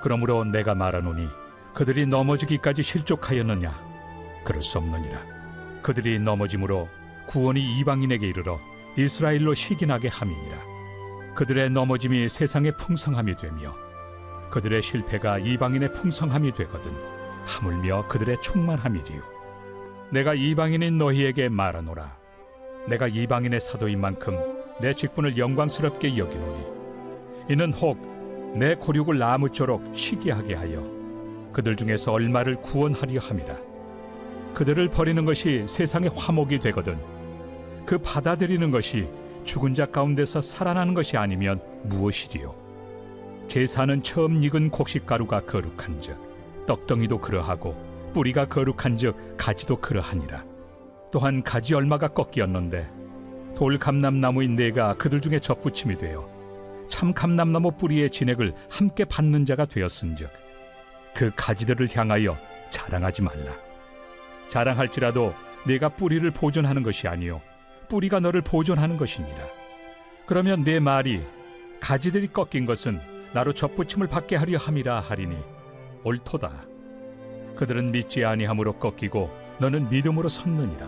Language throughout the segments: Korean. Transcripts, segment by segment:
그러므로 내가 말하노니 그들이 넘어지기까지 실족하였느냐? 그럴 수 없느니라. 그들이 넘어짐으로 구원이 이방인에게 이르러 이스라엘로 시기나게 함이니라. 그들의 넘어짐이 세상의 풍성함이 되며 그들의 실패가 이방인의 풍성함이 되거든 하물며 그들의 충만함이리요. 내가 이방인인 너희에게 말하노라. 내가 이방인의 사도인 만큼 내 직분을 영광스럽게 여기노니 이는 혹 내 고륙을 나무쪼록 시기하게 하여 그들 중에서 얼마를 구원하려 함이라. 그들을 버리는 것이 세상의 화목이 되거든 그 받아들이는 것이 죽은 자 가운데서 살아나는 것이 아니면 무엇이리요? 제사는 처음 익은 곡식가루가 거룩한즉 떡덩이도 그러하고 뿌리가 거룩한즉 가지도 그러하니라. 또한 가지 얼마가 꺾이었는데 돌 감람나무인 내가 그들 중에 접붙임이 되어 참 감람나무 뿌리의 진액을 함께 받는 자가 되었은즉 그 가지들을 향하여 자랑하지 말라. 자랑할지라도 내가 뿌리를 보존하는 것이 아니요 뿌리가 너를 보존하는 것이니라. 그러면 내 말이 가지들이 꺾인 것은 나로 접붙임을 받게 하려 함이라 하리니 옳도다. 그들은 믿지 아니함으로 꺾이고 너는 믿음으로 섰느니라.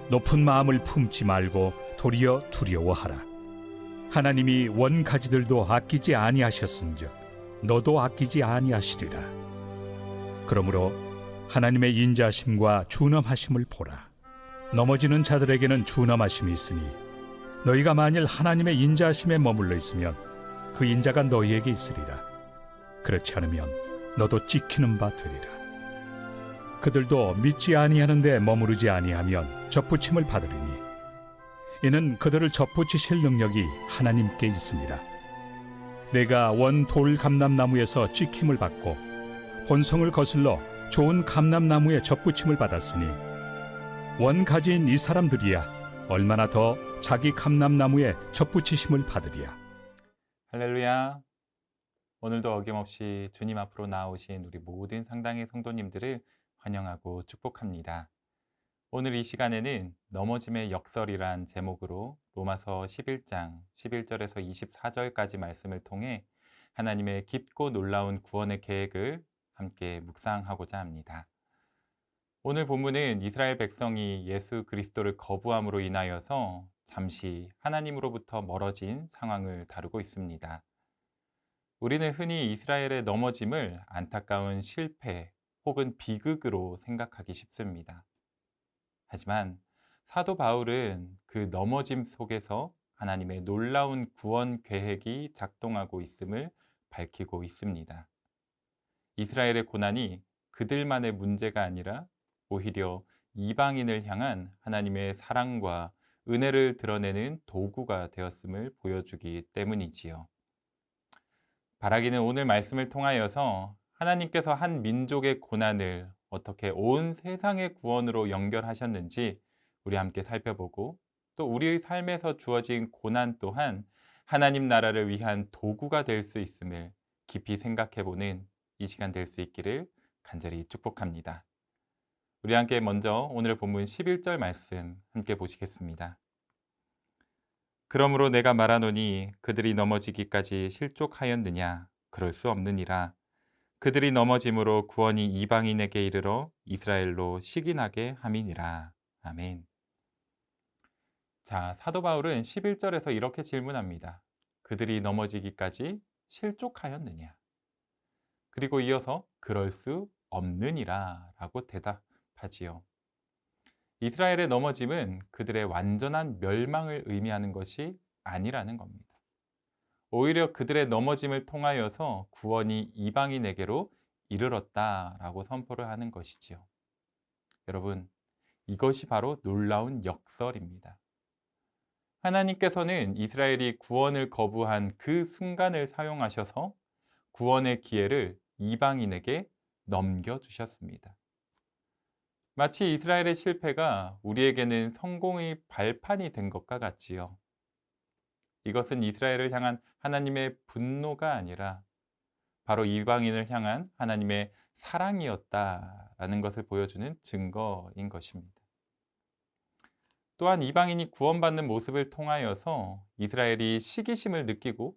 높은 마음을 품지 말고 도리어 두려워하라. 하나님이 원 가지들도 아끼지 아니하셨은즉 너도 아끼지 아니하시리라. 그러므로 하나님의 인자하심과 준엄하심을 보라. 넘어지는 자들에게는 준엄하심이 있으니 너희가 만일 하나님의 인자하심에 머물러 있으면 그 인자가 너희에게 있으리라. 그렇지 않으면 너도 찍히는 바 되리라. 그들도 믿지 아니하는데 머무르지 아니하면 접붙임을 받으리니 이는 그들을 접붙이실 능력이 하나님께 있습니다. 내가 원 돌 감람나무에서 찍힘을 받고 본성을 거슬러 좋은 감람나무에 접붙임을 받았으니 원 가지인 이 사람들이야 얼마나 더 자기 감람나무에 접붙이심을 받으리야. 할렐루야. 오늘도 어김없이 주님 앞으로 나오신 우리 모든 상당의 성도님들을 환영하고 축복합니다. 오늘 이 시간에는 넘어짐의 역설이란 제목으로 로마서 11장 11절에서 24절까지 말씀을 통해 하나님의 깊고 놀라운 구원의 계획을 함께 묵상하고자 합니다. 오늘 본문은 이스라엘 백성이 예수 그리스도를 거부함으로 인하여서 잠시 하나님으로부터 멀어진 상황을 다루고 있습니다. 우리는 흔히 이스라엘의 넘어짐을 안타까운 실패 혹은 비극으로 생각하기 쉽습니다. 하지만 사도 바울은 그 넘어짐 속에서 하나님의 놀라운 구원 계획이 작동하고 있음을 밝히고 있습니다. 이스라엘의 고난이 그들만의 문제가 아니라 오히려 이방인을 향한 하나님의 사랑과 은혜를 드러내는 도구가 되었음을 보여주기 때문이지요. 바라기는 오늘 말씀을 통하여서 하나님께서 한 민족의 고난을 어떻게 온 세상의 구원으로 연결하셨는지 우리 함께 살펴보고 또 우리의 삶에서 주어진 고난 또한 하나님 나라를 위한 도구가 될 수 있음을 깊이 생각해보는 이 시간 될 수 있기를 간절히 축복합니다. 우리 함께 먼저 오늘 본문 11절 말씀 함께 보시겠습니다. 그러므로 내가 말하노니 그들이 넘어지기까지 실족하였느냐? 그럴 수 없느니라. 그들이 넘어짐으로 구원이 이방인에게 이르러 이스라엘로 시기나게 함이니라. 아멘. 자, 사도 바울은 11절에서 이렇게 질문합니다. 그들이 넘어지기까지 실족하였느냐? 그리고 이어서 그럴 수 없느니라 라고 대답하지요. 이스라엘의 넘어짐은 그들의 완전한 멸망을 의미하는 것이 아니라는 겁니다. 오히려 그들의 넘어짐을 통하여서 구원이 이방인에게로 이르렀다라고 선포를 하는 것이지요. 여러분, 이것이 바로 놀라운 역설입니다. 하나님께서는 이스라엘이 구원을 거부한 그 순간을 사용하셔서 구원의 기회를 이방인에게 넘겨주셨습니다. 마치 이스라엘의 실패가 우리에게는 성공의 발판이 된 것과 같지요. 이것은 이스라엘을 향한 하나님의 분노가 아니라 바로 이방인을 향한 하나님의 사랑이었다라는 것을 보여주는 증거인 것입니다. 또한 이방인이 구원받는 모습을 통하여서 이스라엘이 시기심을 느끼고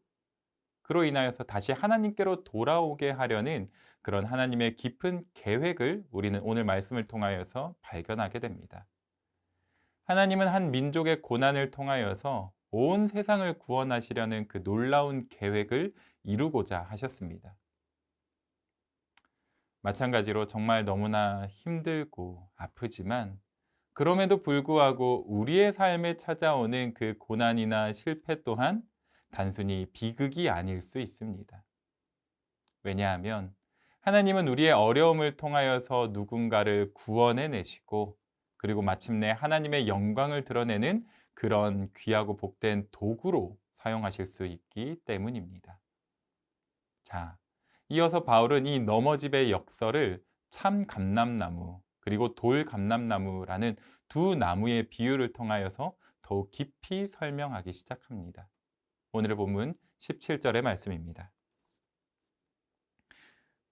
그로 인하여서 다시 하나님께로 돌아오게 하려는 그런 하나님의 깊은 계획을 우리는 오늘 말씀을 통하여서 발견하게 됩니다. 하나님은 한 민족의 고난을 통하여서 온 세상을 구원하시려는 그 놀라운 계획을 이루고자 하셨습니다. 마찬가지로 정말 너무나 힘들고 아프지만 그럼에도 불구하고 우리의 삶에 찾아오는 그 고난이나 실패 또한 단순히 비극이 아닐 수 있습니다. 왜냐하면 하나님은 우리의 어려움을 통하여서 누군가를 구원해 내시고 그리고 마침내 하나님의 영광을 드러내는 그런 귀하고 복된 도구로 사용하실 수 있기 때문입니다. 자, 이어서 바울은 이 넘어집의 역설을 참 감람나무 그리고 돌 감람나무라는 두 나무의 비유를 통하여서 더욱 깊이 설명하기 시작합니다. 오늘의 본문 17절의 말씀입니다.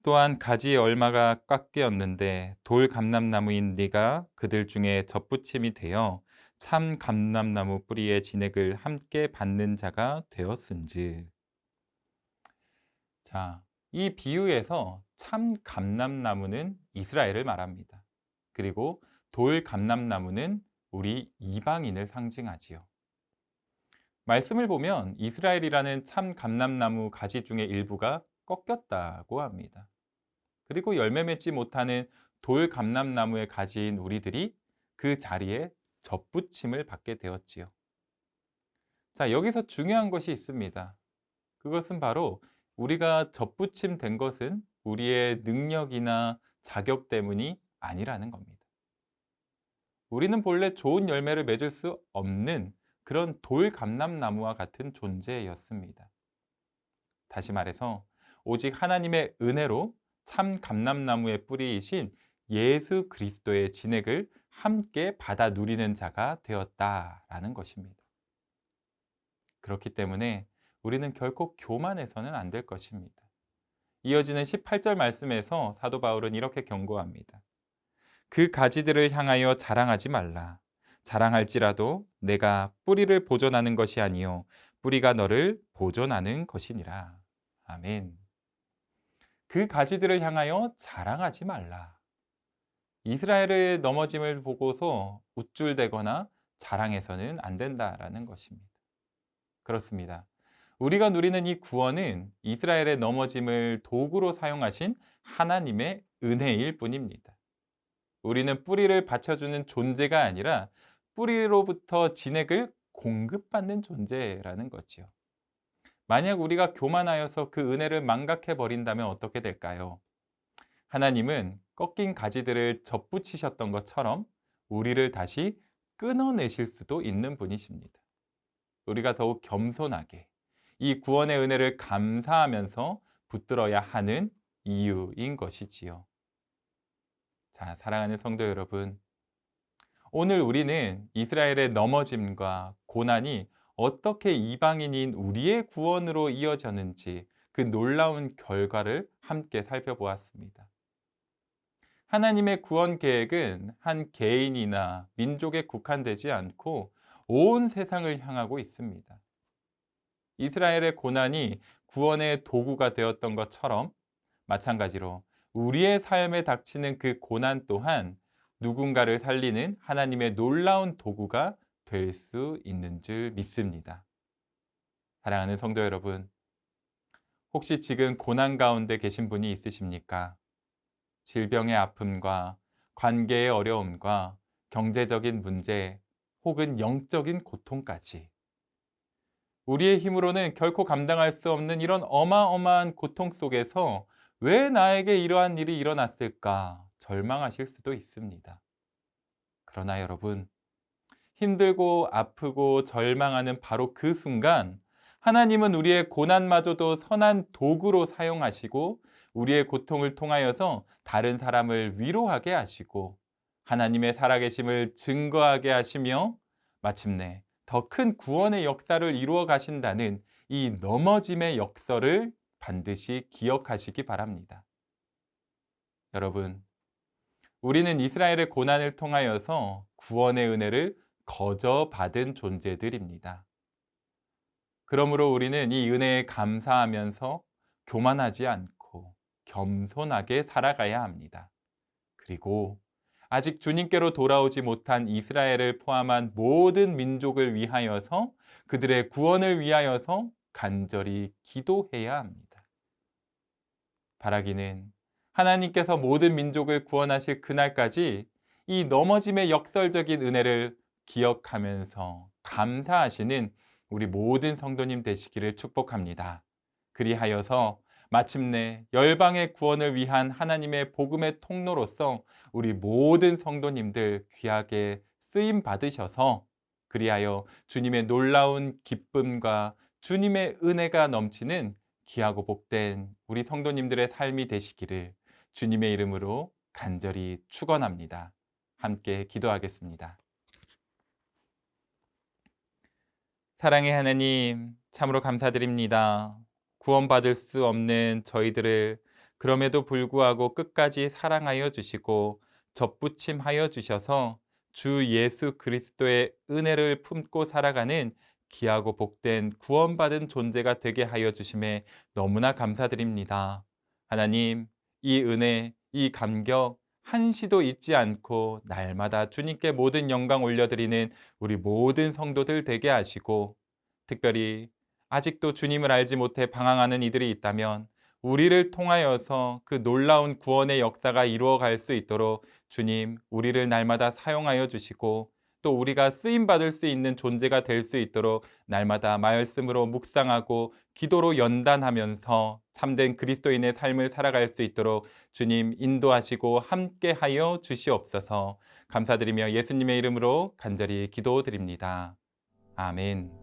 또한 가지의 얼마가 깎였는데 돌 감람나무인 네가 그들 중에 접붙임이 되어 참 감람나무 뿌리의 진액을 함께 받는 자가 되었은즉. 자, 이 비유에서 참 감람나무는 이스라엘을 말합니다. 그리고 돌 감람나무는 우리 이방인을 상징하지요. 말씀을 보면 이스라엘이라는 참 감람나무 가지 중에 일부가 꺾였다고 합니다. 그리고 열매 맺지 못하는 돌 감람나무의 가지인 우리들이 그 자리에 접붙임을 받게 되었지요. 자, 여기서 중요한 것이 있습니다. 그것은 바로 우리가 접붙임 된 것은 우리의 능력이나 자격 때문이 아니라는 겁니다. 우리는 본래 좋은 열매를 맺을 수 없는 그런 돌 감람나무와 같은 존재였습니다. 다시 말해서 오직 하나님의 은혜로 참 감람나무의 뿌리이신 예수 그리스도의 진액을 함께 받아 누리는 자가 되었다라는 것입니다. 그렇기 때문에 우리는 결코 교만해서는 안 될 것입니다. 이어지는 18절 말씀에서 사도 바울은 이렇게 경고합니다. 그 가지들을 향하여 자랑하지 말라. 자랑할지라도 내가 뿌리를 보존하는 것이 아니요 뿌리가 너를 보존하는 것이니라. 아멘. 그 가지들을 향하여 자랑하지 말라. 이스라엘의 넘어짐을 보고서 우쭐대거나 자랑해서는 안 된다라는 것입니다. 그렇습니다. 우리가 누리는 이 구원은 이스라엘의 넘어짐을 도구로 사용하신 하나님의 은혜일 뿐입니다. 우리는 뿌리를 받쳐주는 존재가 아니라 뿌리로부터 진액을 공급받는 존재라는 거지요. 만약 우리가 교만하여서 그 은혜를 망각해 버린다면 어떻게 될까요? 하나님은 꺾인 가지들을 접붙이셨던 것처럼 우리를 다시 끊어내실 수도 있는 분이십니다. 우리가 더욱 겸손하게 이 구원의 은혜를 감사하면서 붙들어야 하는 이유인 것이지요. 자, 사랑하는 성도 여러분, 오늘 우리는 이스라엘의 넘어짐과 고난이 어떻게 이방인인 우리의 구원으로 이어졌는지 그 놀라운 결과를 함께 살펴보았습니다. 하나님의 구원 계획은 한 개인이나 민족에 국한되지 않고 온 세상을 향하고 있습니다. 이스라엘의 고난이 구원의 도구가 되었던 것처럼 마찬가지로 우리의 삶에 닥치는 그 고난 또한 누군가를 살리는 하나님의 놀라운 도구가 될 수 있는 줄 믿습니다. 사랑하는 성도 여러분, 혹시 지금 고난 가운데 계신 분이 있으십니까? 질병의 아픔과 관계의 어려움과 경제적인 문제 혹은 영적인 고통까지 우리의 힘으로는 결코 감당할 수 없는 이런 어마어마한 고통 속에서 왜 나에게 이러한 일이 일어났을까 절망하실 수도 있습니다. 그러나 여러분, 힘들고 아프고 절망하는 바로 그 순간 하나님은 우리의 고난마저도 선한 도구로 사용하시고 우리의 고통을 통하여서 다른 사람을 위로하게 하시고 하나님의 살아계심을 증거하게 하시며 마침내 더 큰 구원의 역사를 이루어 가신다는 이 넘어짐의 역설을 반드시 기억하시기 바랍니다. 여러분, 우리는 이스라엘의 고난을 통하여서 구원의 은혜를 거저 받은 존재들입니다. 그러므로 우리는 이 은혜에 감사하면서 교만하지 않고 겸손하게 살아가야 합니다. 그리고 아직 주님께로 돌아오지 못한 이스라엘을 포함한 모든 민족을 위하여서 그들의 구원을 위하여서 간절히 기도해야 합니다. 바라기는 하나님께서 모든 민족을 구원하실 그날까지 이 넘어짐의 역설적인 은혜를 기억하면서 감사하시는 우리 모든 성도님 되시기를 축복합니다. 그리하여서 마침내 열방의 구원을 위한 하나님의 복음의 통로로서 우리 모든 성도님들 귀하게 쓰임 받으셔서 그리하여 주님의 놀라운 기쁨과 주님의 은혜가 넘치는 귀하고 복된 우리 성도님들의 삶이 되시기를 주님의 이름으로 간절히 축원합니다. 함께 기도하겠습니다. 사랑의 하나님, 참으로 감사드립니다. 구원받을 수 없는 저희들을 그럼에도 불구하고 끝까지 사랑하여 주시고 접붙임하여 주셔서 주 예수 그리스도의 은혜를 품고 살아가는 귀하고 복된 구원받은 존재가 되게 하여 주심에 너무나 감사드립니다. 하나님, 이 은혜, 이 감격 한시도 잊지 않고 날마다 주님께 모든 영광 올려드리는 우리 모든 성도들 되게 하시고 특별히 아직도 주님을 알지 못해 방황하는 이들이 있다면 우리를 통하여서 그 놀라운 구원의 역사가 이루어갈 수 있도록 주님, 우리를 날마다 사용하여 주시고 또 우리가 쓰임받을 수 있는 존재가 될 수 있도록 날마다 말씀으로 묵상하고 기도로 연단하면서 참된 그리스도인의 삶을 살아갈 수 있도록 주님 인도하시고 함께하여 주시옵소서. 감사드리며 예수님의 이름으로 간절히 기도드립니다. 아멘.